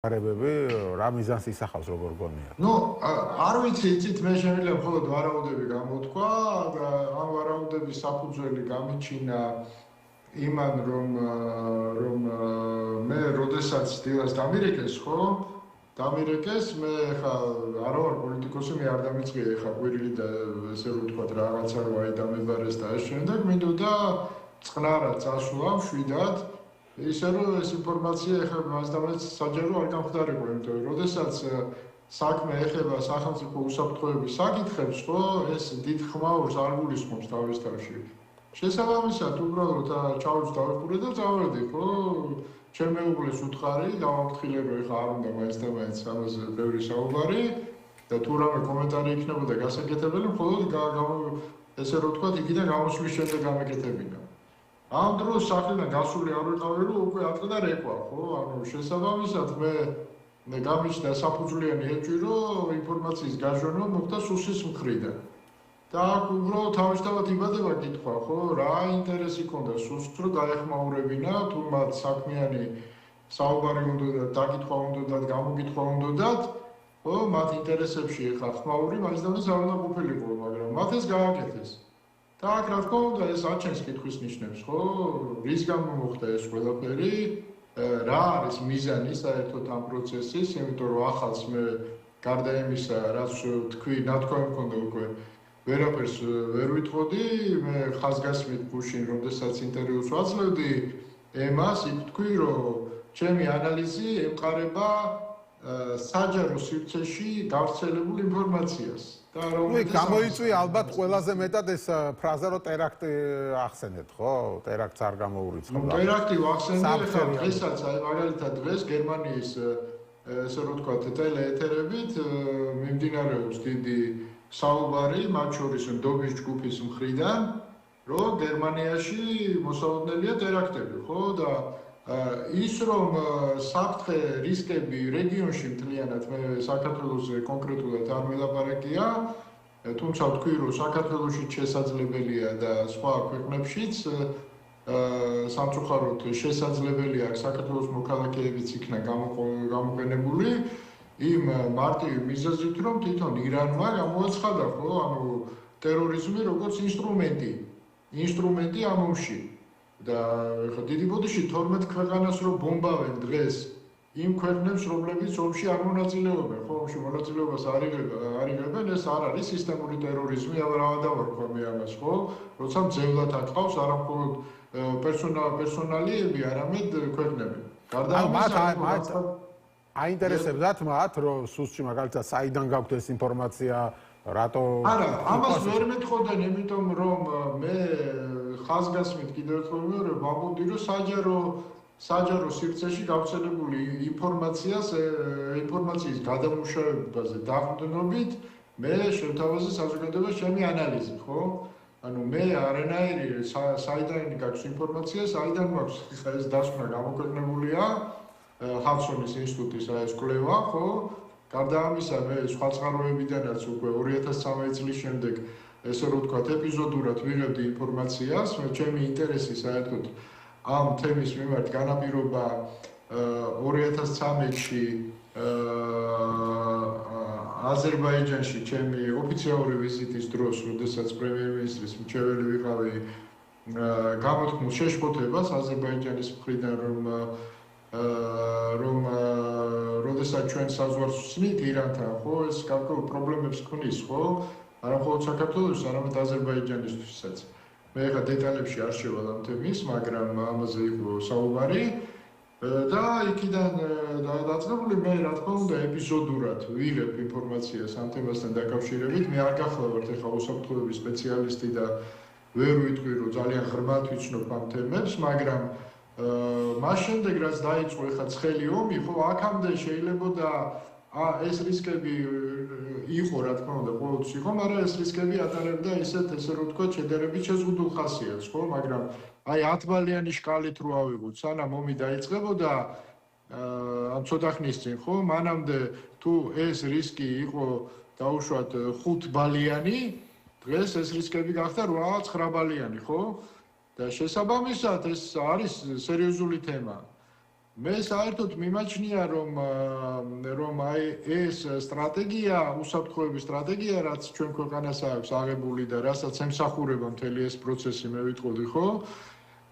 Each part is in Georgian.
არებები რა მიზანს ისახავს როგორ გონია? ნუ არ ვიცი, იცით მე შემიძლია მხოლოდ ვარაუდები გამოთქვა და ამ ვარაუდების საფუძველი გამიჩინა იმან რომ მე როდესაც დილას დამირეკეს ხო? დამირეკეს მე ხა არ ვარ პოლიტიკოსი, მე არ დამიწყია ხა ყვირილი და ესე რომ ვთქვა რაღაცა რო აი დამებარეს და ეს შემდეგ მინდოდა წყნარად წასვლა მშვიდად ისე რომ ეს ინფორმაცია ეხება მასდამაც საჯარო არ გამხდარიყო, იმიტომ რომ როდესაც საქმე ეხება სახელმწიფო უსაფრთხოების საკითხებს, ხო, ეს დიდ ხმაურს არ გულისხმობს თავის თავში. შესაბამისად, უბრალოდ ჩავუძ დავიყურე და წავედი, ხო? ჩემ მეუღლეს უთხარი, დავამთხილე რომ ეხა არ უნდა მაინც და მაინც ამაზე ბევრი საუბარი და თუ რამე კომენტარი იქნებოდა გასაკეთებელი, მხოლოდ ესე რომ ვთქვა, იქიდან გამოსვლის შემდეგ გამეკეთებინა. ამ დროს სახლიდან გასული არ ვიყავი, რომ უკვე ატყდა რეკვა, ხო? ანუ შესაბამისად მე გამიჩნდა საფუძვლიანი ეჭვი, რომ ინფორმაციის გაჟონა მოხდა სუსის მხრიდან. და აქ უბრალოდ თავისთავად იბადება კითხვა, ხო? რა ინტერესი ჰქონდა სუსს, რომ დაეხმაურებინა, თუ მათ საქმიანი საუბარი უნდათ, დაკითხვა უნდათ, გამოკითხვა უნდათ, ხო? მათ ინტერესებში ეხა ხმაური მაინც და არ უნდა ყოფილიყო, მაგრამ მათ ეს გააკეთეს. და აქ რა თქმა უნდა ეს აჩენს კითხვის ნიშნებს, ხო? რის გამო მოხდა ეს ყველაფერი? რა არის მიზანი საერთოდ ამ პროცესის, იმიტომ რომ ახალს მე გარდა იმისა, რაც თქვი, ნათქვამი მქონდა უკვე ვერაფერს ვერ ვიტყოდი, მე ხაზგასმით გუშინ, როდესაც ინტერვიუს ვაძლევდი, ემას იქ თქვი, რომ ჩემი ანალიზი ემყარება საჯარო სივრცეში გავრცელებულ ინფორმაციას. და რომელიც გამოიწვია ალბათ ყველაზე მეტად ეს ფრაზა რომ ტერაქტი ახსენეთ, ხო? ტერაქტს არ გამოურიცხავდა. ტერაქტი ვახსენე, ხა დღესაც აი მაგალითად დღეს გერმანიის ესე რომ ვთქვათ ტელეეთერებით მიმდინარეობს დიდი საუბარი, მათ შორის ნდობის ჯგუფის მხრიდან, რომ გერმანიაში მოსაოდნელია ტერაქტები, ხო? და ის რომ საფრთხე რისკები რეგიონში მთლიანად მე საქართველოს კონკრეტულად არ ვილაპარაკია, თუმცა ვთქვი რომ საქართველოში შესაძლებელია და სხვა ქვეყნებშიც სამწუხაროდ შესაძლებელია საქართველოს მოქალაქეებიც იქნა გამოყენებული იმ მარტივი მიზეზით რომ თვითონ ირანმა გამოაცხადა ხო ანუ ტერორიზმი როგორც ინსტრუმენტი ამ ომში და ხო დიდი ბოდიში 12 ქვეყანას რომ ბომბავენ დღეს იმ ქვეყნებს რომლებიც ომში არ მონაწილეობენ ხო ომში მონაწილეობას არ იღებენ ეს არ არის სისტემური ტერორიზმი ავრავადავარქვა მე ამას ხო როცა მძევლად აკყავს არა მხოლოდ პერსონალიები არამედ ქვეყნები გარდა ამისა აინტერესებდათ მათ რომ სუსში მაგალითად საიდან გაქვთ ეს ინფორმაცია რატო არა ამას ვერ მეტყოდენ იმიტომ რომ მე ხაზგასმით კიდევ ერთხელ ვიმეორებ ვამბობდი რომ საჯარო სივრცეში გავრცელებული ინფორმაციის გადამუშავებაზე დაყრდნობით მე შევთავაზე საზოგადოებას ჩემი ანალიზი ხო ანუ მე არანაირი საიდან გაქვს ინფორმაცია საიდან მაქვს ხა ეს დასკვნა გამოქვეყნებულია ჰადსონის ინსტიტუტის ეს კვლევა ხო გარდა ამისა მე სხვა წყაროებიდანაც უკვე 2013 წლის შემდეგ ესე რომ ვთქვათ ეპიზოდურად ვიღებდი ინფორმაციას ჩემი ინტერესი საერთოდ ამ თემის მიმართ განაპირობა 2013-ში აზერბაიჯანში ჩემი ოფიციალური ვიზიტის დროს, როდესაც პრემიერ-მინისტრის მრჩეველი ვიყავი გამოთქმულ შეშფოთებას აზერბაიჯანის მხრიდან რომ როდესაც ჩვენ საზღვარს ვსვით ირანთან, ხო, ეს გარკვეულ პრობლემებს ქმნის, ხო? არა მხოლოდ საქართველოს, არამედ აზერბაიჯანისთვისაც. მე ხა დეტალებში არ შევალ ამ თემის, მაგრამ ამაზე იყო საუბარი და იქიდან დაწყებული მე რა თქმა უნდა ეპიზოდურად ვიღებ ინფორმაციას ამ თემასთან დაკავშირებით. მე არ გახლავართ ეხა უსაფრთხოების სპეციალისტი და ვერ ვიტყვი რომ ძალიან ღრმად ვიცნობ ამ თემებს, მაგრამ მას შემდეგ რაც დაიწყო ეხა ცხელი ომი, ხო, აქამდე შეიძლებოდა ეს რისკები იყო, რა თქმა უნდა, ყოველთვის იყო, მაგრამ ეს რისკები ატარებდა ესე რომ ვთქვათ, შედარებით შეზღუდულ ხასიათს, ხო, მაგრამ აი 10 ბალიანი შკალით რო ავიღოთ, სანამ ომი დაიწყებოდა, ამ ცოტა ხნის წინ, ხო, მანამდე თუ ეს რისკი იყო დაუშვათ 5 ბალიანი, დღეს ეს რისკები გახდა 8-9 ბალიანი, ხო? და შესაბამისად ეს არის სერიოზული თემა. მე საერთოდ მიმაჩნია რომ აი ეს სტრატეგია, უსაფრთხოების სტრატეგია, რაც ჩვენ ქვეყანას აქვს აღებული და რასაც ემსახურება მთელი ეს პროცესი, მე ვიტყოდი, ხო?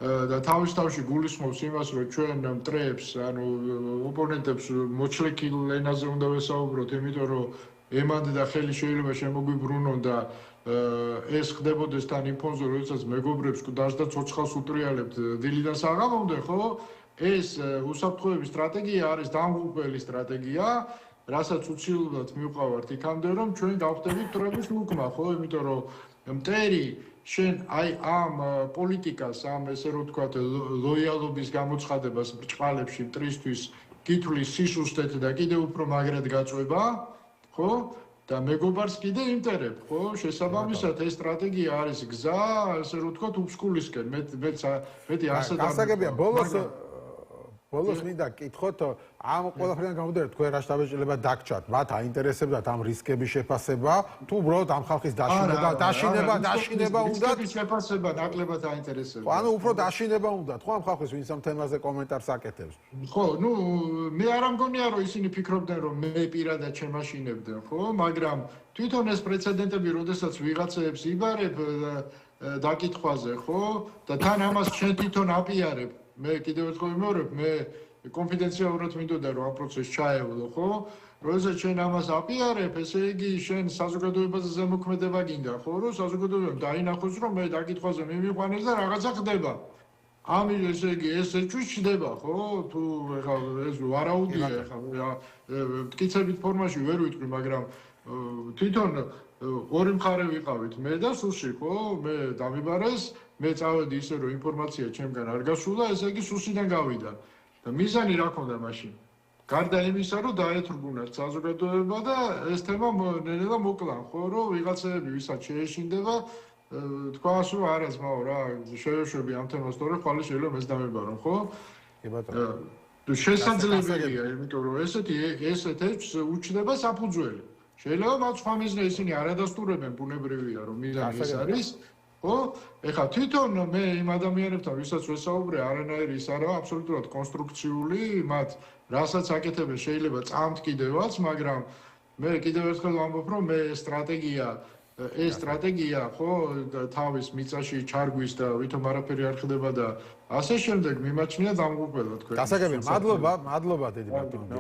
და თავისთავში გულისხმობს იმას, რომ ჩვენ მტრებს, ანუ ოპონენტებს მოჩლეკილ ენაზე უნდა ვესაუბროთ, იმიტომ რომ ემანდ და ხელი შეიძლება შემოგვიბრუნონ და ეს ხდებოდეს თან იმ ფონზე, როდესაც მეგობრებს კდას და ცოცხალს უტრიალებთ დილიდან საღამომდე, ხო? ეს უსაფრთხოების სტრატეგია არის დამღუპველი სტრატეგია, რასაც უცილებლად მივყავართ იქამდე, რომ ჩვენ გავხდებით მტრების ლუკმა, ხო? იმიტომ რომ მტერი შენ აი ამ პოლიტიკას, ამ ესე რომ ვთქვათ, ლოიალობის გამოცხადებას ბრჭყალებში მტრისთვის კითხვის სისუსტეთ და კიდევ უფრო მაგრად გაწვება, ხო? და მეგობარს კიდე იმტერებ, ხო? შესაბამისად ეს სტრატეგია არის გზა, ესე რომ ვთქვათ, უფსკულისკენ. მეტი ასე გასაგებია, ბოლოს მინდა გკითხოთ, ამ ყველაფერიდან გამომდინარე, თქვენ რა შთაბეჭდილება დაგჭათ, მათ აინტერესებდათ ამ რისკების შეფასება, თუ უბრალოდ ამ ხალხის დაშინება უნდათ? რისკების შეფასება ნაკლებად აინტერესებდა. ანუ უფრო დაშინება უნდათ, ხო ამ ხალხის, ვინც ამ თემაზე კომენტარს აკეთებს? ხო, მე არ ამგონია, რომ ისინი ფიქრობდნენ, რომ მე პირადად შემაშინებდნენ, ხო? მაგრამ თვითონ ეს პრეცედენტები, როდესაც ვიღაცებს იბარებ დაკითხვაზე, ხო? და თან ამას შენ თვითონ აპიარებ. მე კიდევ ერთხელ ვიმეორებ, მე კონფიდენციალურად მინდოდა რომ ამ პროცესს ჩაევლო, ხო? როდესაც შენ ამას აპიარებ, ესე იგი შენ საზოგადოებაზე ზემოქმედება გინდა, ხო? რომ საზოგადოებამ დაინახოს, რომ მე დაკითხვაზე მიმიყვანეს და რაღაცა ხდება. ამის ესე იგი ეს ეჭვი ჩდება, ხო? თუ ეხლა ეს ვარაუდია, ეხლა მტკიცებით ფორმაში ვერ ვიტყვი, მაგრამ თვითონ ორი მხარე ვიყავით, მე და სუსი, ხო? მე დამიბარეს, მე წავედი ისე რომ ინფორმაცია ჩემგან არ გასულა, ესე იგი სუსიდან გავიდა. და მიზანი რა ქონდა მაშინ? გარდა იმისა, რომ დაეთრგუნათ საზოგადოება და ეს თემა ნელა მოკლან, ხო, რომ ვიღაცები ვისაც შეეშინდება, თქვას რომ არა ძმაო რა, შევეშვები ამ თემას, თორე ხვალე შეიძლება ეს დამებარო, ხო? კი ბატონო. შესაძლებელია, იმიტომ რომ ესეთ ეჭვს უჩნდება საფუძველი. შეიძლება მათ სხვა მიზნე ისინი არ ადასტურებენ, ბუნებრივია, რომ მიზანი ეს არის. ხო? ეხლა თვითონ მე იმ ადამიანებთან, ვისაც ვესაუბრე, არანაირი ის არა, აბსოლუტურად კონსტრუქციული, მათ რასაც აკეთებენ შეიძლება წამთ კიდევაც, მაგრამ მე კიდევ ერთხელ ვამბობ, რომ მე ეს სტრატეგია, ხო, თავის მიწაში ჩარგვის და ვითომ არაფერი არ ხდება და ასე შემდეგ მიმაჩნია დამღუპველად თქვენ. გასაგებია, მადლობა დიდი ბატონო.